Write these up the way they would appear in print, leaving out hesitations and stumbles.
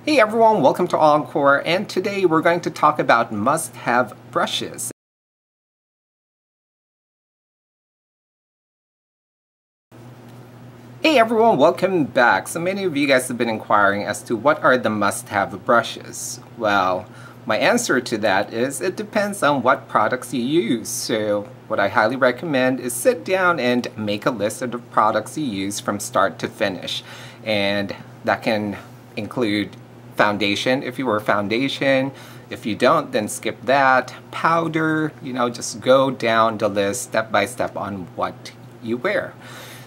Hey everyone, welcome to EnKore, and today we're going to talk about must-have brushes. Hey everyone, welcome back. So many of you guys have been inquiring as to what are the must-have brushes. Well, my answer to that is it depends on what products you use. So what I highly recommend is sit down and make a list of the products you use from start to finish. And that can include foundation if you wear foundation. If you don't, then skip that. Powder, just go down the list step by step on what you wear.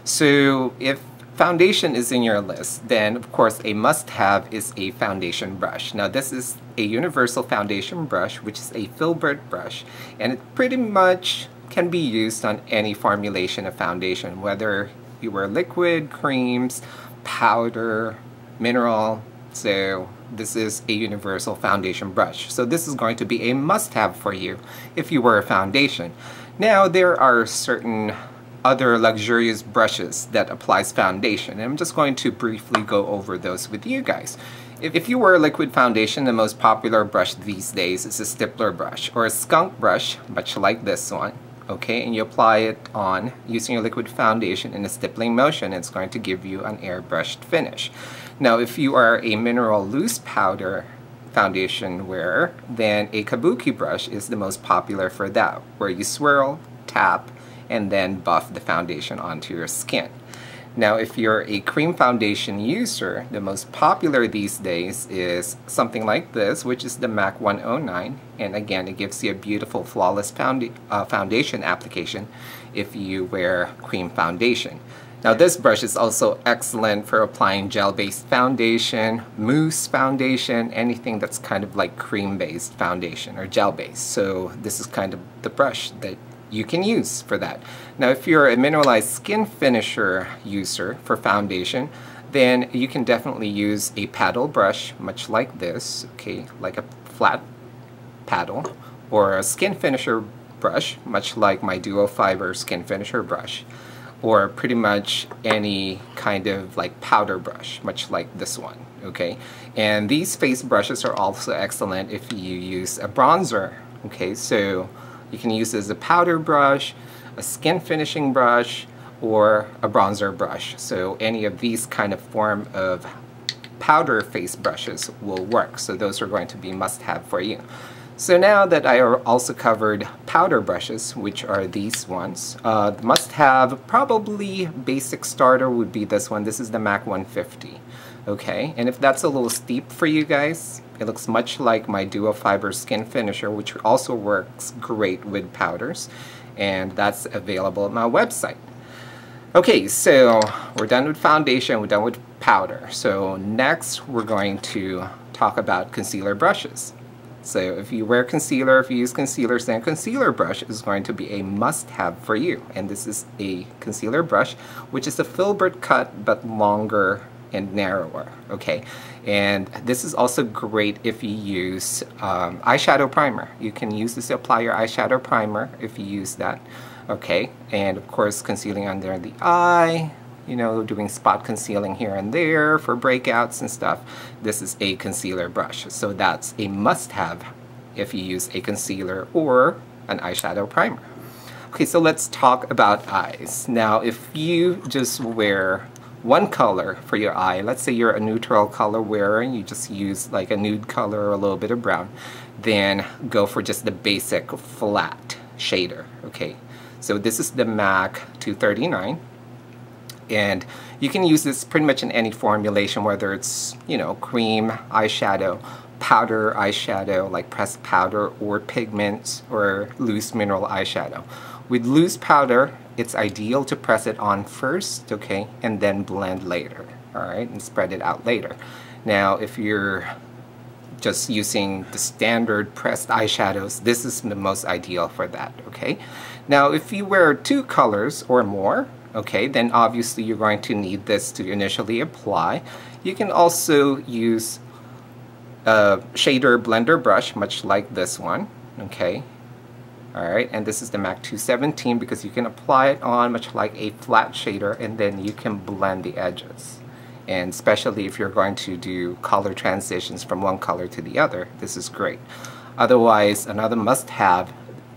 So if foundation is in your list, then of course a must-have is a foundation brush. Now this is a universal foundation brush, which is a filbert brush, and it pretty much can be used on any formulation of foundation, whether you wear liquid, creams, powder, mineral. So this is a universal foundation brush. So this is going to be a must-have for you if you wear a foundation. Now there are certain other luxurious brushes that applies foundation, and I'm just going to briefly go over those with you guys. If you wear a liquid foundation, the most popular brush these days is a stippler brush or a skunk brush, much like this one. Okay, and you apply it on using your liquid foundation in a stippling motion. It's going to give you an airbrushed finish. Now if you are a mineral loose powder foundation wearer, then a kabuki brush is the most popular for that, where you swirl, tap, and then buff the foundation onto your skin. Now if you're a cream foundation user, the most popular these days is something like this, which is the MAC 109, and again it gives you a beautiful flawless foundation application if you wear cream foundation. Now this brush is also excellent for applying gel-based foundation, mousse foundation, anything that's kind of like cream-based foundation or gel-based. So this is kind of the brush that you can use for that. Now if you're a mineralized skin finisher user for foundation, then you can definitely use a paddle brush, much like this, okay, like a flat paddle, or a skin finisher brush, much like my duo fiber skin finisher brush, or pretty much any kind of like powder brush, much like this one, okay? And these face brushes are also excellent if you use a bronzer, okay? So you can use it as a powder brush, a skin finishing brush, or a bronzer brush. So any of these kind of form of powder face brushes will work. So those are going to be must-have for you. So now that I also covered powder brushes, which are these ones, must-have, probably basic starter would be this one. This is the MAC 150. Okay, and if that's a little steep for you guys, it looks much like my duo fiber skin finisher, which also works great with powders, and that's available at my website. Okay, so we're done with foundation, we're done with powder. So next we're going to talk about concealer brushes. So if you wear concealer, if you use concealers, then a concealer brush is going to be a must-have for you. And this is a concealer brush, which is a filbert cut but longer and narrower, okay? And this is also great if you use eyeshadow primer. You can use this to apply your eyeshadow primer if you use that, okay? And of course, concealing under the eye, doing spot concealing here and there for breakouts and stuff. This is a concealer brush, so that's a must-have if you use a concealer or an eyeshadow primer. Okay, so let's talk about eyes. Now, if you just wear one color for your eye, let's say you're a neutral color wearer and you just use like a nude color or a little bit of brown, then go for just the basic flat shader, okay? So this is the MAC 239, and you can use this pretty much in any formulation, whether it's, cream eyeshadow, powder eyeshadow, like pressed powder, or pigments, or loose mineral eyeshadow. With loose powder, it's ideal to press it on first, okay, and then blend later, all right, and spread it out later. Now, if you're just using the standard pressed eyeshadows, this is the most ideal for that, okay? Now, if you wear two colors or more, okay, then obviously you're going to need this to initially apply. You can also use a shader blender brush, much like this one, okay? Alright, and this is the MAC 217 because you can apply it on much like a flat shader, and then you can blend the edges. And especially if you're going to do color transitions from one color to the other, this is great. Otherwise, another must-have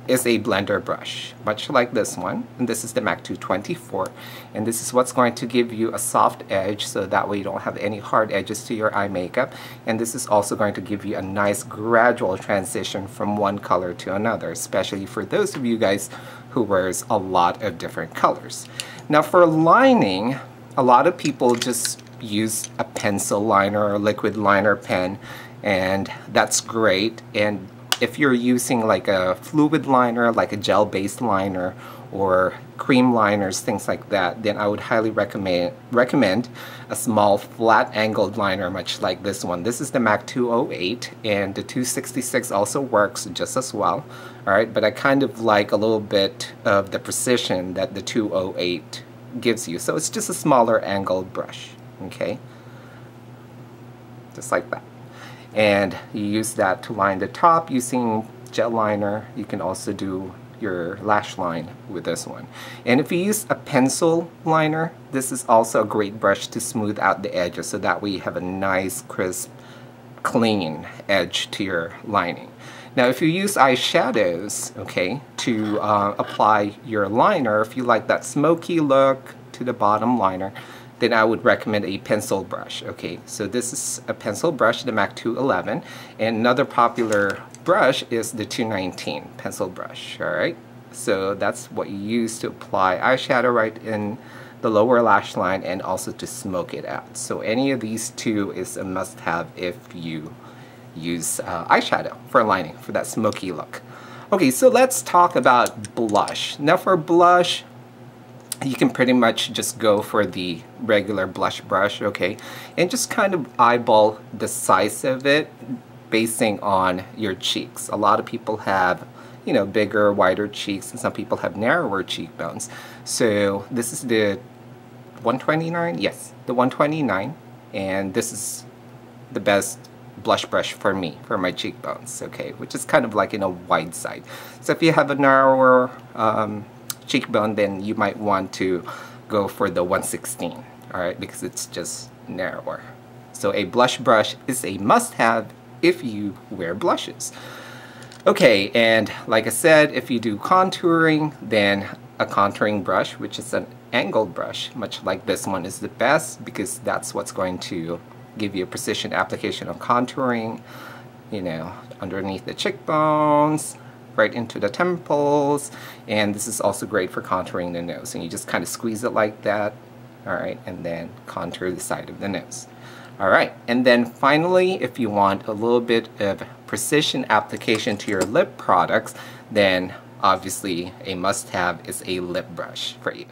is a blender brush, much like this one. And this is the MAC 224. And this is what's going to give you a soft edge, so that way you don't have any hard edges to your eye makeup. And this is also going to give you a nice gradual transition from one color to another, especially for those of you guys who wears a lot of different colors. Now for lining, a lot of people just use a pencil liner or liquid liner pen, and that's great. And if you're using like a fluid liner, like a gel-based liner or cream liners, things like that, then I would highly recommend a small flat angled liner, much like this one. This is the MAC 208, and the 266 also works just as well. Alright, but I kind of like a little bit of the precision that the 208 gives you. So it's just a smaller angled brush, okay? Just like that. And you use that to line the top using gel liner. You can also do your lash line with this one. And if you use a pencil liner, this is also a great brush to smooth out the edges, so that way you have a nice, crisp, clean edge to your lining. Now if you use eyeshadows, okay, to apply your liner, if you like that smoky look to the bottom liner, then I would recommend a pencil brush. Okay, so this is a pencil brush, the MAC 211, and another popular brush is the 219 pencil brush. Alright, so that's what you use to apply eyeshadow right in the lower lash line and also to smoke it out. So any of these two is a must-have if you use eyeshadow for lining, for that smoky look. Okay, so let's talk about blush. Now for blush, you can pretty much just go for the regular blush brush, okay, and just kind of eyeball the size of it basing on your cheeks. A lot of people have, you know, bigger, wider cheeks, and some people have narrower cheekbones. So this is the 129, yes, the 129, and this is the best blush brush for me, for my cheekbones, okay, which is kind of like in a wide side. So if you have a narrower cheekbone, then you might want to go for the 116, alright, because it's just narrower. So a blush brush is a must-have if you wear blushes. Okay, and like I said, if you do contouring, then a contouring brush, which is an angled brush, much like this one, is the best, because that's what's going to give you a precision application of contouring, you know, underneath the cheekbones, right into the temples, and this is also great for contouring the nose. And you just kind of squeeze it like that, alright, and then contour the side of the nose. Alright, and then finally, if you want a little bit of precision application to your lip products, then obviously a must-have is a lip brush for you.